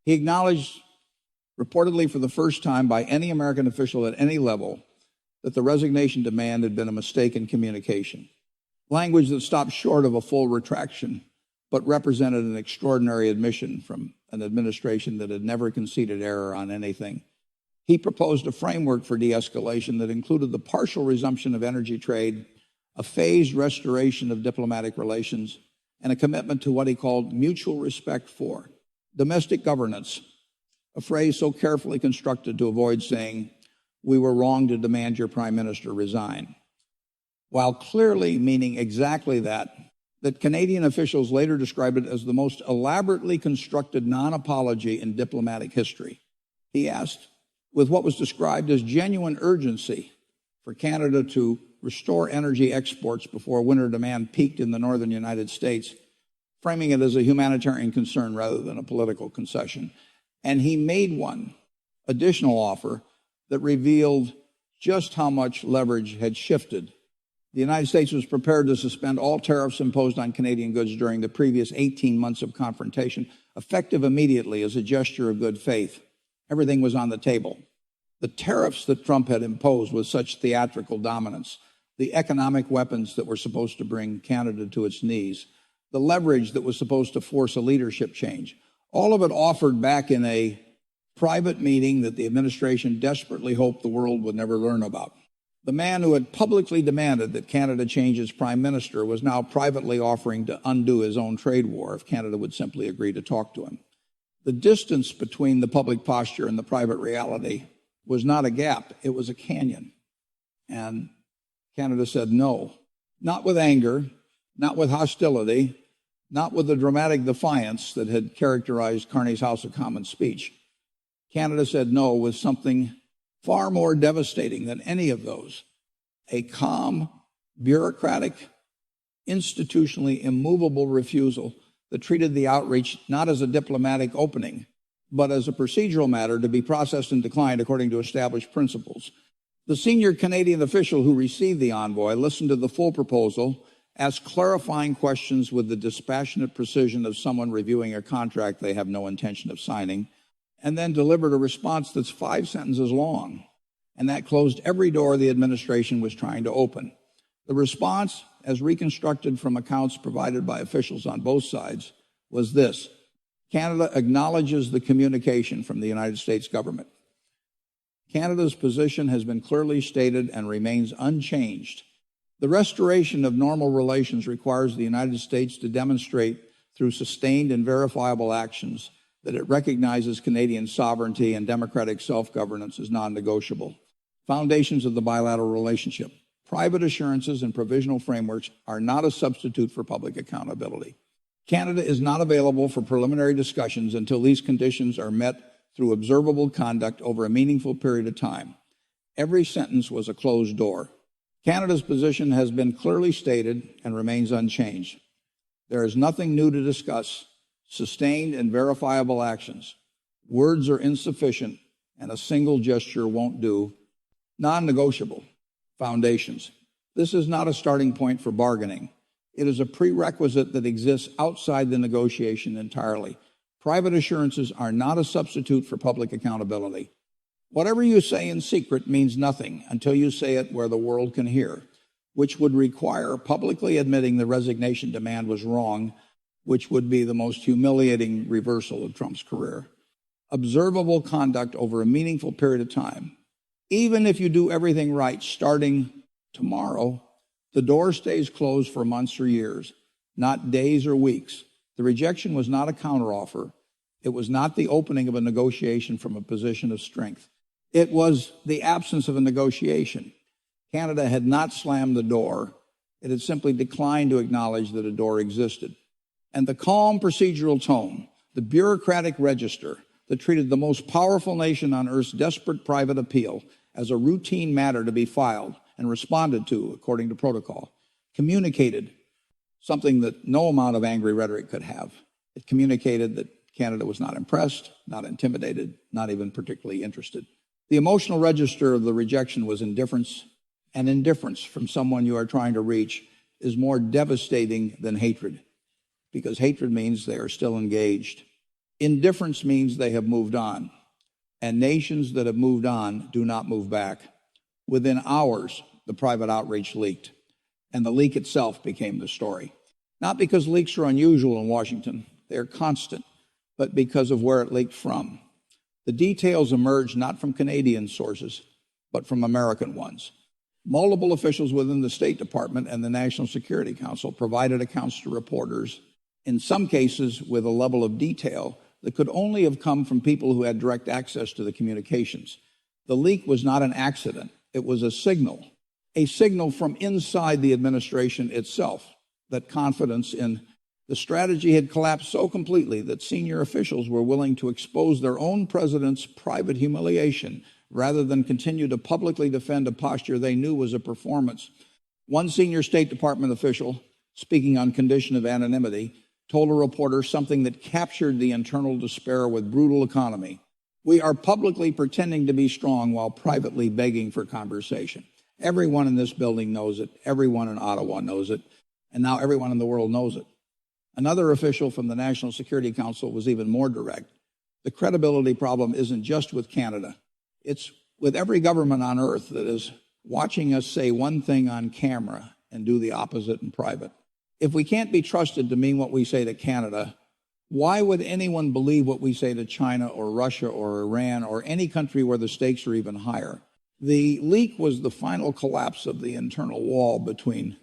He acknowledged, reportedly for the first time by any American official at any level, that the resignation demand had been a mistake in communication. Language that stopped short of a full retraction, but represented an extraordinary admission from an administration that had never conceded error on anything. He proposed a framework for de-escalation that included the partial resumption of energy trade, a phased restoration of diplomatic relations, and a commitment to what he called mutual respect for domestic governance, a phrase so carefully constructed to avoid saying, "We were wrong to demand your prime minister resign," while clearly meaning exactly that Canadian officials later described it as the most elaborately constructed non-apology in diplomatic history. He asked, with what was described as genuine urgency, for Canada to restore energy exports before winter demand peaked in the northern United States, framing it as a humanitarian concern rather than a political concession. And he made one additional offer that revealed just how much leverage had shifted. The United States was prepared to suspend all tariffs imposed on Canadian goods during the previous 18 months of confrontation, effective immediately as a gesture of good faith. Everything was on the table. The tariffs that Trump had imposed with such theatrical dominance, the economic weapons that were supposed to bring Canada to its knees, the leverage that was supposed to force a leadership change, all of it offered back in a private meeting that the administration desperately hoped the world would never learn about. The man who had publicly demanded that Canada change its prime minister was now privately offering to undo his own trade war if Canada would simply agree to talk to him. The distance between the public posture and the private reality was not a gap, it was a canyon. And Canada said no, not with anger, not with hostility, not with the dramatic defiance that had characterized Carney's House of Commons speech. Canada said no with something far more devastating than any of those, a calm, bureaucratic, institutionally immovable refusal that treated the outreach not as a diplomatic opening, but as a procedural matter to be processed and declined according to established principles. The senior Canadian official who received the envoy listened to the full proposal, asked clarifying questions with the dispassionate precision of someone reviewing a contract they have no intention of signing, and then delivered a response that's 5 sentences long. And that closed every door the administration was trying to open. The response, as reconstructed from accounts provided by officials on both sides, was this: Canada acknowledges the communication from the United States government. Canada's position has been clearly stated and remains unchanged. The restoration of normal relations requires the United States to demonstrate through sustained and verifiable actions that it recognizes Canadian sovereignty and democratic self-governance as non-negotiable. Foundations of the bilateral relationship. Private assurances and provisional frameworks are not a substitute for public accountability. Canada is not available for preliminary discussions until these conditions are met through observable conduct over a meaningful period of time. Every sentence was a closed door. Canada's position has been clearly stated and remains unchanged. There is nothing new to discuss. Sustained and verifiable actions. Words are insufficient, and a single gesture won't do. Non-negotiable foundations. This is not a starting point for bargaining. It is a prerequisite that exists outside the negotiation entirely. Private assurances are not a substitute for public accountability. Whatever you say in secret means nothing until you say it where the world can hear, which would require publicly admitting the resignation demand was wrong, which would be the most humiliating reversal of Trump's career. Observable conduct over a meaningful period of time. Even if you do everything right starting tomorrow, the door stays closed for months or years, not days or weeks. The rejection was not a counteroffer. It was not the opening of a negotiation from a position of strength. It was the absence of a negotiation. Canada had not slammed the door. It had simply declined to acknowledge that a door existed. And the calm procedural tone, the bureaucratic register that treated the most powerful nation on Earth's desperate private appeal as a routine matter to be filed and responded to according to protocol, communicated something that no amount of angry rhetoric could have. It communicated that Canada was not impressed, not intimidated, not even particularly interested. The emotional register of the rejection was indifference, and indifference from someone you are trying to reach is more devastating than hatred, because hatred means they are still engaged. Indifference means they have moved on, and nations that have moved on do not move back. Within hours, the private outreach leaked, and the leak itself became the story. Not because leaks are unusual in Washington, they are constant, but because of where it leaked from. The details emerged not from Canadian sources, but from American ones. Multiple officials within the State Department and the National Security Council provided accounts to reporters, in some cases with a level of detail that could only have come from people who had direct access to the communications. The leak was not an accident. It was a signal from inside the administration itself, that confidence in the strategy had collapsed so completely that senior officials were willing to expose their own president's private humiliation rather than continue to publicly defend a posture they knew was a performance. One senior State Department official, speaking on condition of anonymity, told a reporter something that captured the internal despair with brutal economy. We are publicly pretending to be strong while privately begging for conversation. Everyone in this building knows it. Everyone in Ottawa knows it. And now everyone in the world knows it. Another official from the National Security Council was even more direct. The credibility problem isn't just with Canada. It's with every government on earth that is watching us say one thing on camera and do the opposite in private. If we can't be trusted to mean what we say to Canada, why would anyone believe what we say to China or Russia or Iran or any country where the stakes are even higher? The leak was the final collapse of the internal wall between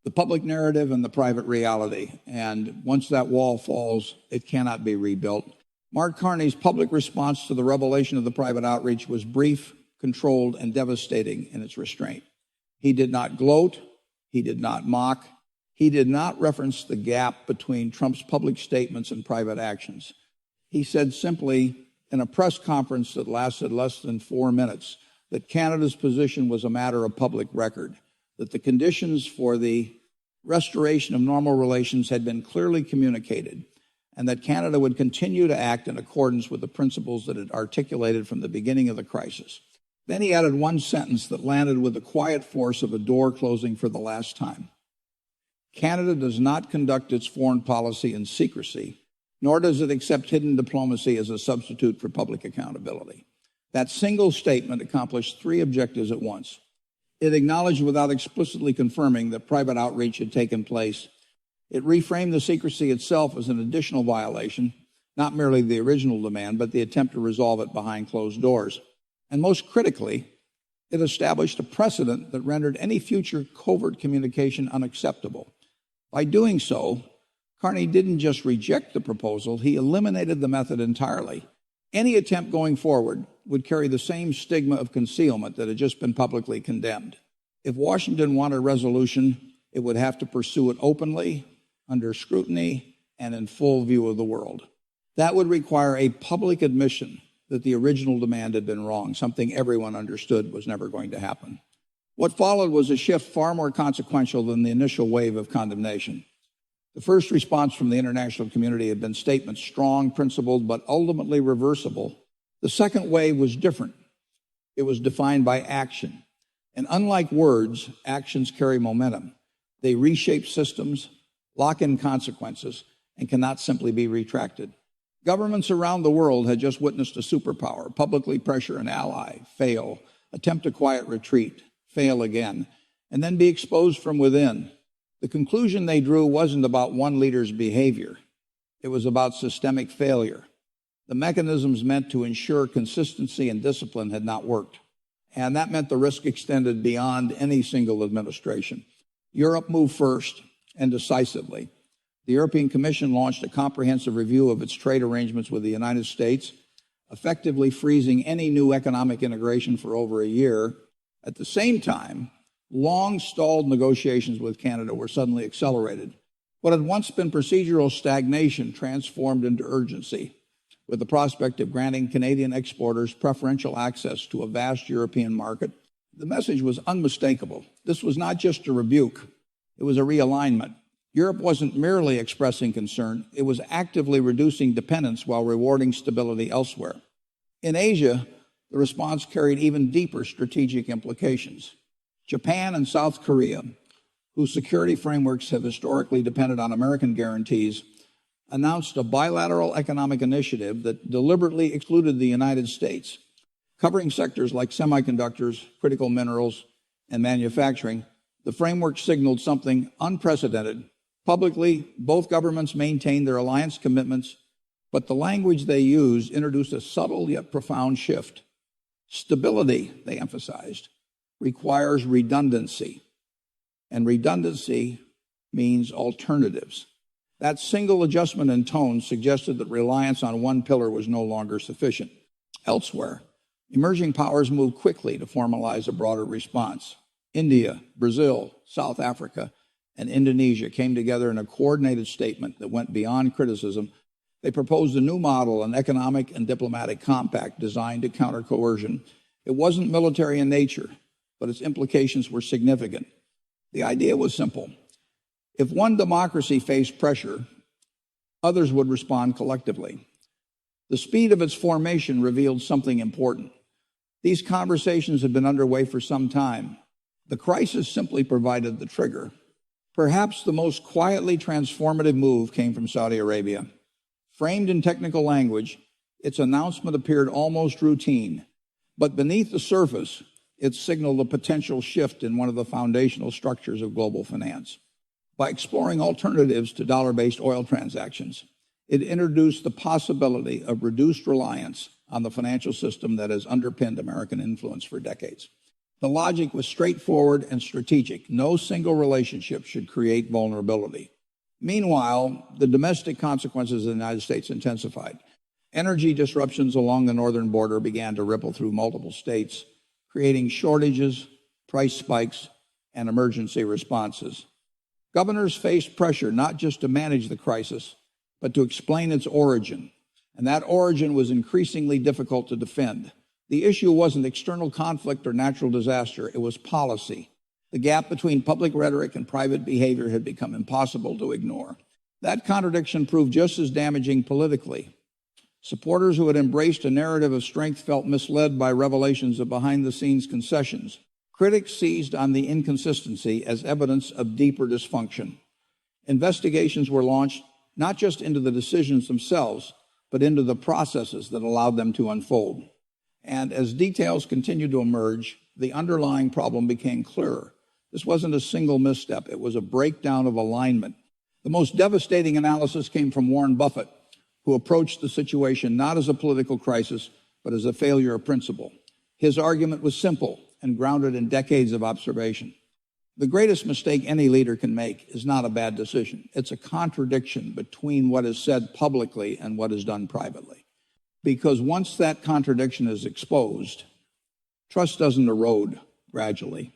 the public narrative and the private reality. And once that wall falls, it cannot be rebuilt. Mark Carney's public response to the revelation of the private outreach was brief, controlled, and devastating in its restraint. He did not gloat. He did not mock. He did not reference the gap between Trump's public statements and private actions. He said simply in a press conference that lasted less than 4 minutes that Canada's position was a matter of public record, that the conditions for the restoration of normal relations had been clearly communicated, and that Canada would continue to act in accordance with the principles that it articulated from the beginning of the crisis. Then he added one sentence that landed with the quiet force of a door closing for the last time. Canada does not conduct its foreign policy in secrecy, nor does it accept hidden diplomacy as a substitute for public accountability. That single statement accomplished 3 objectives at once. It acknowledged without explicitly confirming that private outreach had taken place. It reframed the secrecy itself as an additional violation, not merely the original demand, but the attempt to resolve it behind closed doors. And most critically, it established a precedent that rendered any future covert communication unacceptable. By doing so, Carney didn't just reject the proposal, he eliminated the method entirely. Any attempt going forward would carry the same stigma of concealment that had just been publicly condemned. If Washington wanted resolution, it would have to pursue it openly, under scrutiny, and in full view of the world. That would require a public admission that the original demand had been wrong, something everyone understood was never going to happen. What followed was a shift far more consequential than the initial wave of condemnation. The first response from the international community had been statements strong, principled, but ultimately reversible. The second wave was different. It was defined by action. And unlike words, actions carry momentum. They reshape systems, lock in consequences, and cannot simply be retracted. Governments around the world had just witnessed a superpower publicly pressure an ally, fail, attempt a quiet retreat, fail again, and then be exposed from within. The conclusion they drew wasn't about one leader's behavior. It was about systemic failure. The mechanisms meant to ensure consistency and discipline had not worked. And that meant the risk extended beyond any single administration. Europe moved first and decisively. The European Commission launched a comprehensive review of its trade arrangements with the United States, effectively freezing any new economic integration for over a year. At the same time, long-stalled negotiations with Canada were suddenly accelerated. What had once been procedural stagnation transformed into urgency, with the prospect of granting Canadian exporters preferential access to a vast European market. The message was unmistakable. This was not just a rebuke. It was a realignment. Europe wasn't merely expressing concern. It was actively reducing dependence while rewarding stability elsewhere. In Asia, the response carried even deeper strategic implications. Japan and South Korea, whose security frameworks have historically depended on American guarantees, announced a bilateral economic initiative that deliberately excluded the United States, covering sectors like semiconductors, critical minerals, and manufacturing. The framework signaled something unprecedented. Publicly, both governments maintained their alliance commitments, but the language they used introduced a subtle yet profound shift. Stability, they emphasized, requires redundancy, and redundancy means alternatives. That single adjustment in tone suggested that reliance on one pillar was no longer sufficient. Elsewhere, emerging powers moved quickly to formalize a broader response. India, Brazil, South Africa, and Indonesia came together in a coordinated statement that went beyond criticism. They proposed a new model, an economic and diplomatic compact designed to counter coercion. It wasn't military in nature, but its implications were significant. The idea was simple. If one democracy faced pressure, others would respond collectively. The speed of its formation revealed something important. These conversations had been underway for some time. The crisis simply provided the trigger. Perhaps the most quietly transformative move came from Saudi Arabia. Framed in technical language, its announcement appeared almost routine, but beneath the surface, it signaled a potential shift in one of the foundational structures of global finance. By exploring alternatives to dollar-based oil transactions, it introduced the possibility of reduced reliance on the financial system that has underpinned American influence for decades. The logic was straightforward and strategic. No single relationship should create vulnerability. Meanwhile, the domestic consequences of the United States intensified. Energy disruptions along the northern border began to ripple through multiple states, creating shortages, price spikes, and emergency responses. Governors faced pressure not just to manage the crisis, but to explain its origin. And that origin was increasingly difficult to defend. The issue wasn't external conflict or natural disaster, it was policy. The gap between public rhetoric and private behavior had become impossible to ignore. That contradiction proved just as damaging politically. Supporters who had embraced a narrative of strength felt misled by revelations of behind-the-scenes concessions. Critics seized on the inconsistency as evidence of deeper dysfunction. Investigations were launched not just into the decisions themselves, but into the processes that allowed them to unfold. And as details continued to emerge, the underlying problem became clearer. This wasn't a single misstep. It was a breakdown of alignment. The most devastating analysis came from Warren Buffett, who approached the situation not as a political crisis, but as a failure of principle. His argument was simple and grounded in decades of observation. The greatest mistake any leader can make is not a bad decision. It's a contradiction between what is said publicly and what is done privately. Because once that contradiction is exposed, trust doesn't erode gradually.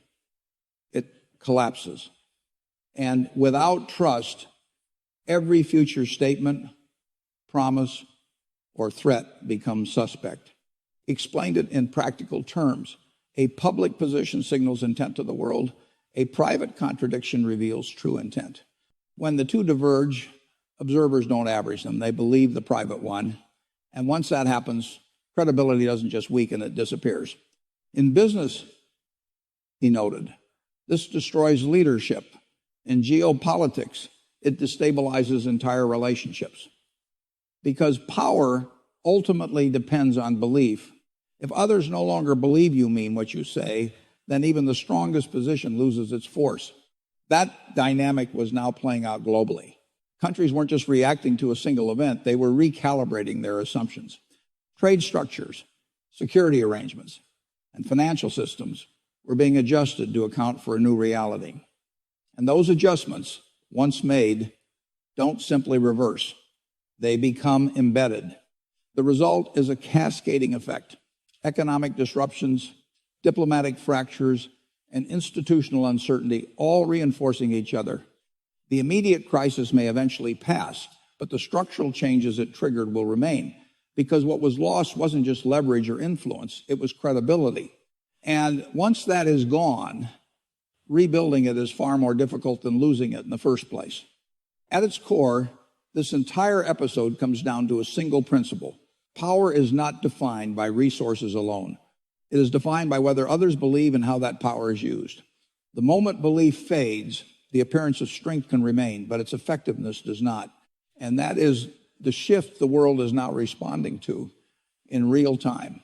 It collapses. And without trust, every future statement, promise, or threat becomes suspect. Explained it in practical terms. A public position signals intent to the world. A private contradiction reveals true intent. When the two diverge, observers don't average them. They believe the private one. And once that happens, credibility doesn't just weaken, it disappears. In business, he noted, this destroys leadership. In geopolitics, it destabilizes entire relationships. Because power ultimately depends on belief. If others no longer believe you mean what you say, then even the strongest position loses its force. That dynamic was now playing out globally. Countries weren't just reacting to a single event, they were recalibrating their assumptions. Trade structures, security arrangements, and financial systems were being adjusted to account for a new reality. And those adjustments, once made, don't simply reverse. They become embedded. The result is a cascading effect. Economic disruptions, diplomatic fractures, and institutional uncertainty all reinforcing each other. The immediate crisis may eventually pass, but the structural changes it triggered will remain, because what was lost wasn't just leverage or influence, it was credibility. And once that is gone, rebuilding it is far more difficult than losing it in the first place. At its core, this entire episode comes down to a single principle. Power is not defined by resources alone. It is defined by whether others believe in how that power is used. The moment belief fades, the appearance of strength can remain, but its effectiveness does not. And that is the shift the world is now responding to in real time.